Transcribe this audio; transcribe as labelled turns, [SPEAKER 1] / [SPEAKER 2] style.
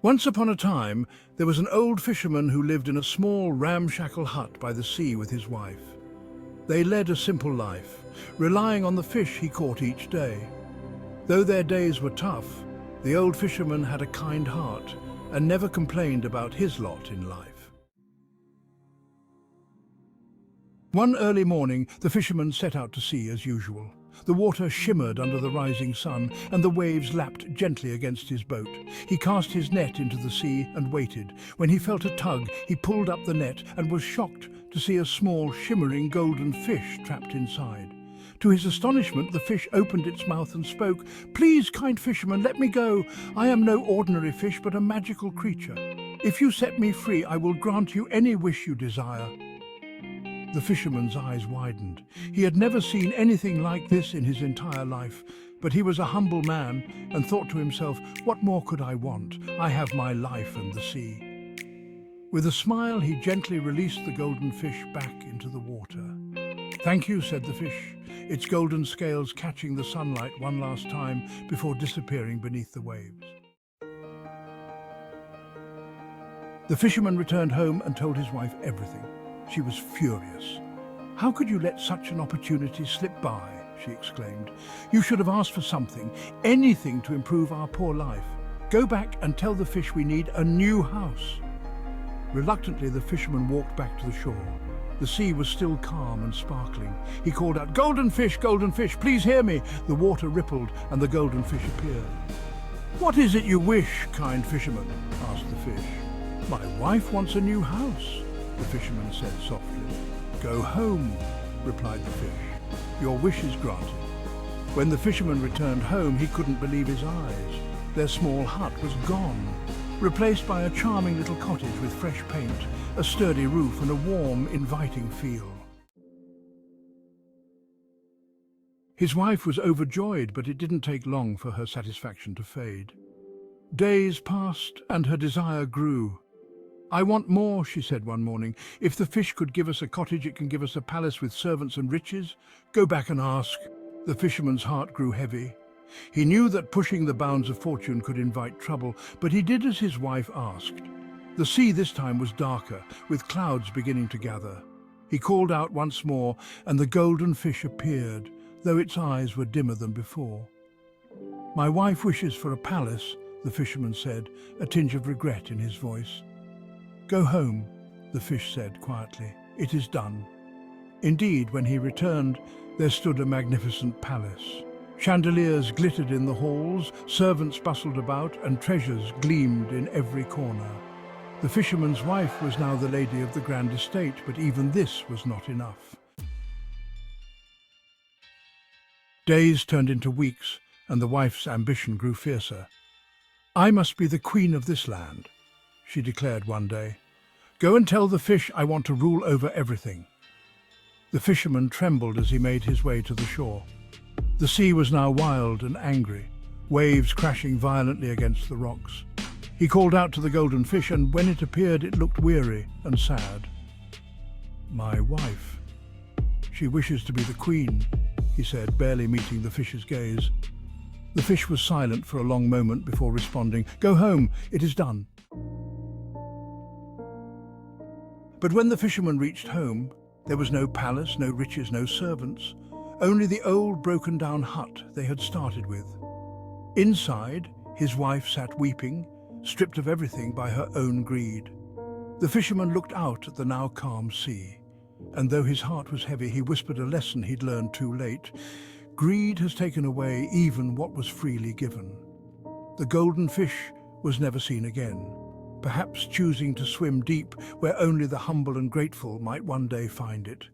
[SPEAKER 1] Once upon a time, there was an old fisherman who lived in a small ramshackle hut by the sea with his wife. They led a simple life, relying on the fish he caught each day. Though their days were tough, the old fisherman had a kind heart and never complained about his lot in life. One early morning, the fisherman set out to sea as usual. The water shimmered under the rising sun, and the waves lapped gently against his boat. He cast his net into the sea and waited. When he felt a tug, he pulled up the net and was shocked to see a small, shimmering golden fish trapped inside. To his astonishment, the fish opened its mouth and spoke, "Please, kind fisherman, let me go. I am no ordinary fish, but a magical creature. If you set me free, I will grant you any wish you desire." The fisherman's eyes widened. He had never seen anything like this in his entire life, but he was a humble man and thought to himself, "What more could I want? I have my life and the sea." With a smile, he gently released the golden fish back into the water. "Thank you," said the fish, its golden scales catching the sunlight one last time before disappearing beneath the waves. The fisherman returned home and told his wife everything. She was furious. "How could you let such an opportunity slip by?" she exclaimed. "You should have asked for something, anything to improve our poor life. Go back and tell the fish we need a new house." Reluctantly, the fisherman walked back to the shore. The sea was still calm and sparkling. He called out, golden fish, please hear me." The water rippled and the golden fish appeared. "What is it you wish, kind fisherman?" asked the fish. "My wife wants a new house," the fisherman said softly. "Go home," replied the fish. "Your wish is granted." When the fisherman returned home, he couldn't believe his eyes. Their small hut was gone, replaced by a charming little cottage with fresh paint, a sturdy roof and a warm, inviting feel. His wife was overjoyed, but it didn't take long for her satisfaction to fade. Days passed and her desire grew. "I want more," she said one morning. "If the fish could give us a cottage, it can give us a palace with servants and riches. Go back and ask." The fisherman's heart grew heavy. He knew that pushing the bounds of fortune could invite trouble, but he did as his wife asked. The sea this time was darker, with clouds beginning to gather. He called out once more, and the golden fish appeared, though its eyes were dimmer than before. "My wife wishes for a palace," the fisherman said, a tinge of regret in his voice. "Go home," the fish said quietly. "It is done." Indeed, when he returned, there stood a magnificent palace. Chandeliers glittered in the halls, servants bustled about, and treasures gleamed in every corner. The fisherman's wife was now the lady of the grand estate, but even this was not enough. Days turned into weeks, and the wife's ambition grew fiercer. "I must be the queen of this land," she declared one day. "Go and tell the fish I want to rule over everything." The fisherman trembled as he made his way to the shore. The sea was now wild and angry, waves crashing violently against the rocks. He called out to the golden fish, and when it appeared, it looked weary and sad. "My wife. She wishes to be the queen," he said, barely meeting the fish's gaze. The fish was silent for a long moment before responding, "Go home, it is done." But when the fisherman reached home, there was no palace, no riches, no servants, only the old broken-down hut they had started with. Inside, his wife sat weeping, stripped of everything by her own greed. The fisherman looked out at the now calm sea, and though his heart was heavy, he whispered a lesson he'd learned too late. Greed has taken away even what was freely given. The golden fish was never seen again, perhaps choosing to swim deep where only the humble and grateful might one day find it.